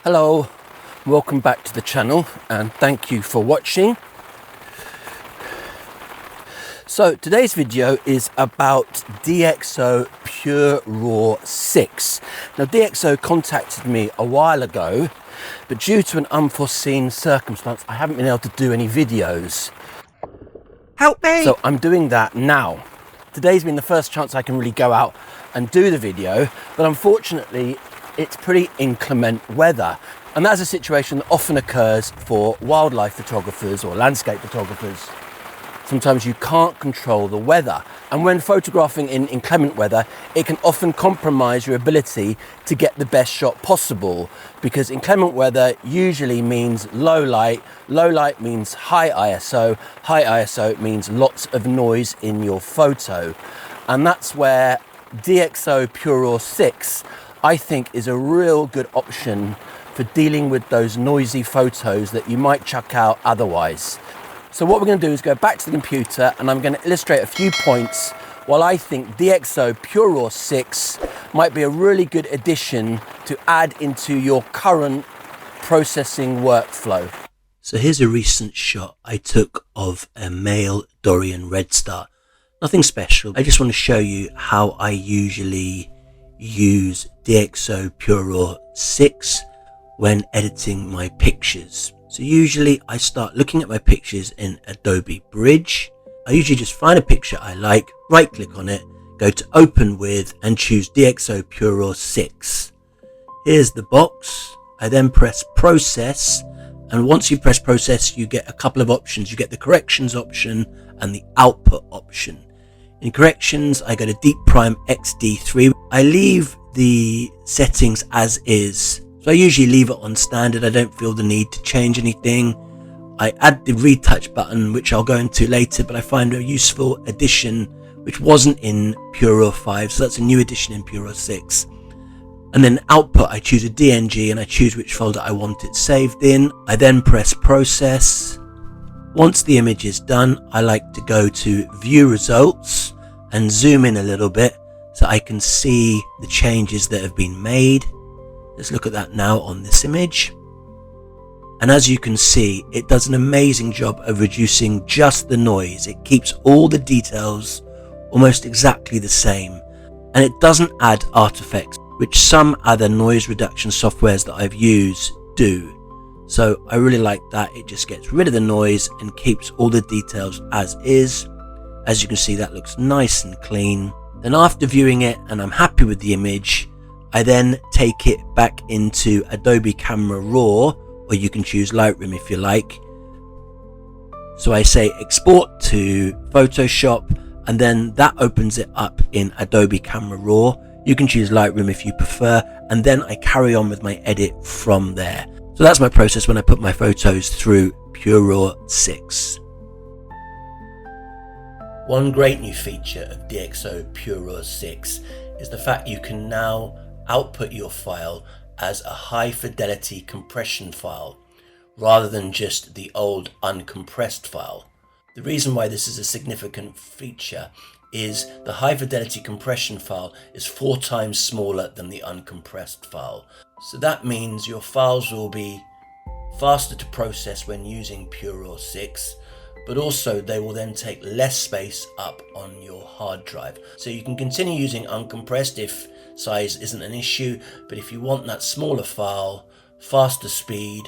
Hello, welcome back to the channel and thank you for watching. So today's video is about DxO PureRaw 6. Now DxO contacted me a while ago, but due to an unforeseen circumstance I haven't been able to do any videos. Help me! So I'm doing that now. Today's been the first chance I can really go out and do the video, but unfortunately it's pretty inclement weather, and that's a situation that often occurs for wildlife photographers or landscape photographers. Sometimes you can't control the weather, and when photographing in inclement weather it can often compromise your ability to get the best shot possible, because inclement weather usually means low light means high ISO means lots of noise in your photo, and that's where DxO PureRaw 6 I think is a real good option for dealing with those noisy photos that you might chuck out otherwise. So what we're going to do is go back to the computer and I'm going to illustrate a few points while I think DxO PureRaw 6 might be a really good addition to add into your current processing workflow. So here's a recent shot I took of a male Dorian redstart. Nothing special, I just want to show you how I usually use DxO PureRaw 6 when editing my pictures. So usually I start looking at my pictures in Adobe Bridge. I usually just find a picture I like, right click on it, go to open with and choose DxO PureRaw 6. Here's the box. I then press process, and once you press process you get a couple of options. You get the corrections option and the output option. In corrections I go to Deep Prime XD3. I leave the settings as is. So I usually leave it on standard. I don't feel the need to change anything. I add the retouch button, which I'll go into later, but I find a useful addition which wasn't in PureRaw 5, so that's a new addition in PureRaw 6. And then output, I choose a DNG and I choose which folder I want it saved in. I then press process. Once the image is done, I like to go to view results and zoom in a little bit so I can see the changes that have been made. Let's look at that now on this image. And as you can see, it does an amazing job of reducing just the noise. It keeps all the details almost exactly the same. And it doesn't add artifacts, which some other noise reduction softwares that I've used do. So I really like that. It just gets rid of the noise and keeps all the details as is. As you can see, that looks nice and clean. Then after viewing it and I'm happy with the image, I then take it back into Adobe Camera Raw, or you can choose Lightroom if you like. So I say export to Photoshop, and then that opens it up in Adobe Camera Raw. You can choose Lightroom if you prefer, and then I carry on with my edit from there. So that's my process when I put my photos through PureRaw 6. One great new feature of DxO PureRaw 6 is the fact you can now output your file as a high fidelity compression file rather than just the old uncompressed file. The reason why this is a significant feature is the high fidelity compression file is 4 times smaller than the uncompressed file. So that means your files will be faster to process when using PureRaw 6, but also they will then take less space up on your hard drive. So you can continue using uncompressed if size isn't an issue, but if you want that smaller file, faster speed,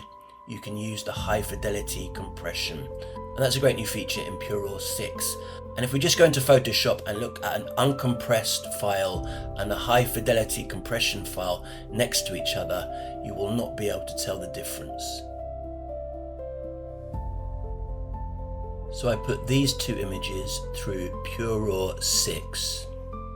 you can use the high fidelity compression. And that's a great new feature in PureRaw 6. And if we just go into Photoshop and look at an uncompressed file and a high fidelity compression file next to each other, you will not be able to tell the difference. So I put these two images through PureRaw 6.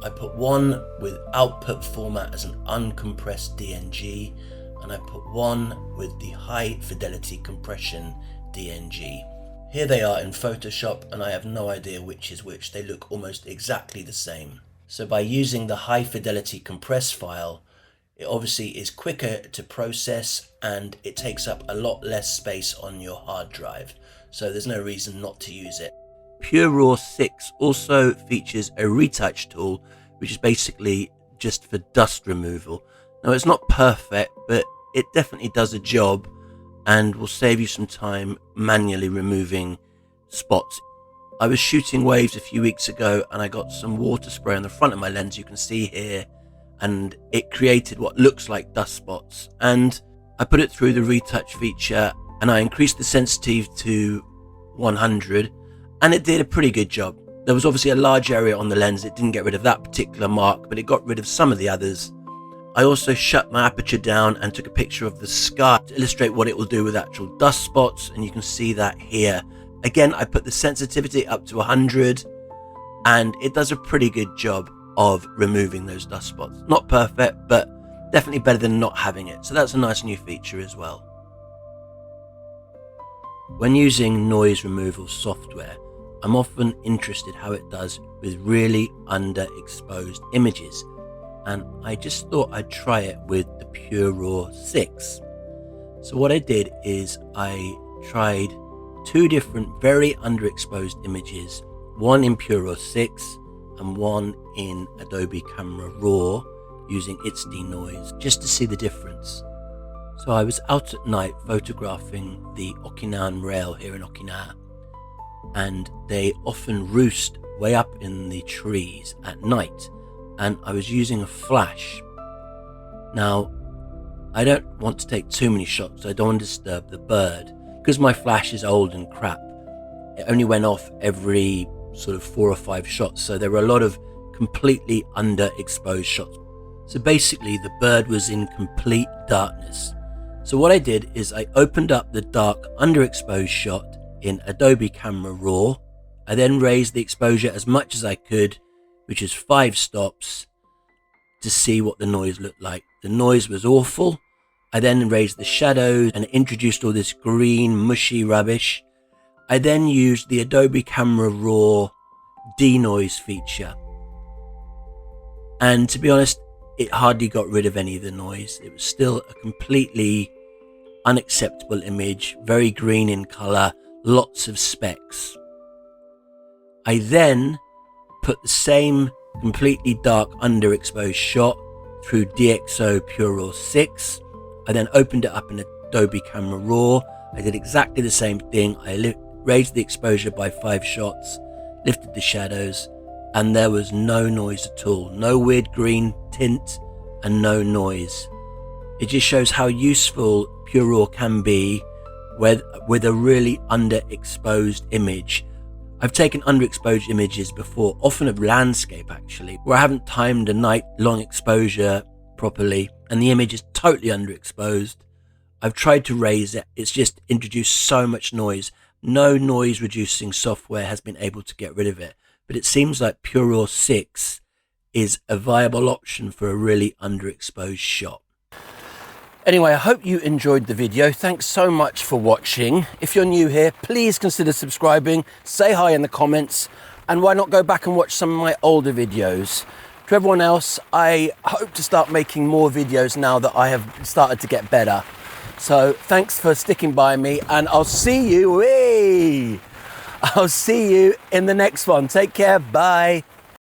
I put one with output format as an uncompressed DNG, and I put one with the high fidelity compression DNG. Here they are in Photoshop, and I have no idea which is which. They look almost exactly the same. So by using the high fidelity compressed file, it obviously is quicker to process and it takes up a lot less space on your hard drive. So there's no reason not to use it. PureRaw 6 also features a retouch tool, which is basically just for dust removal. Now it's not perfect, but it definitely does a job and will save you some time manually removing spots. I was shooting waves a few weeks ago and I got some water spray on the front of my lens, you can see here, and it created what looks like dust spots. And I put it through the retouch feature and I increased the sensitivity to 100 and it did a pretty good job. There was obviously a large area on the lens, it didn't get rid of that particular mark, but it got rid of some of the others. I also shut my aperture down and took a picture of the sky to illustrate what it will do with actual dust spots, and you can see that here. Again, I put the sensitivity up to 100 and it does a pretty good job of removing those dust spots. Not perfect, but definitely better than not having it. So that's a nice new feature as well. When using noise removal software, I'm often interested how it does with really underexposed images. And I just thought I'd try it with the PureRaw 6. So what I did is I tried two different very underexposed images, one in PureRaw 6 and one in Adobe Camera Raw using its denoise, just to see the difference. So I was out at night photographing the Okinawan rail here in Okinawa, and they often roost way up in the trees at night, and I was using a flash. Now, I don't want to take too many shots, so I don't want to disturb the bird. Because my flash is old and crap, it only went off every sort of 4 or 5 shots, so there were a lot of completely underexposed shots. So basically the bird was in complete darkness. So what I did is I opened up the dark underexposed shot in Adobe Camera Raw. I then raised the exposure as much as I could, which is 5 stops, to see what the noise looked like. The noise was awful. I then raised the shadows and introduced all this green mushy rubbish. I then used the Adobe Camera Raw denoise feature. And to be honest, it hardly got rid of any of the noise. It was still a completely unacceptable image, very green in color, lots of specks. I then put the same completely dark underexposed shot through DxO PureRaw 6. I then opened it up in Adobe Camera Raw. I did exactly the same thing. I raised the exposure by 5 shots, lifted the shadows, and there was no noise at all. No weird green tint and no noise. It just shows how useful PureRaw can be with a really underexposed image. I've taken underexposed images before, often of landscape actually, where I haven't timed a night long exposure properly and the image is totally underexposed. I've tried to raise it, it's just introduced so much noise. No noise reducing software has been able to get rid of it, but it seems like PureRaw 6 is a viable option for a really underexposed shot. Anyway, I hope you enjoyed the video. Thanks so much for watching. If you're new here, please consider subscribing, say hi in the comments, and why not go back and watch some of my older videos. To everyone else, I hope to start making more videos now that I have started to get better. So thanks for sticking by me, and I'll see you in the next one. Take care, bye.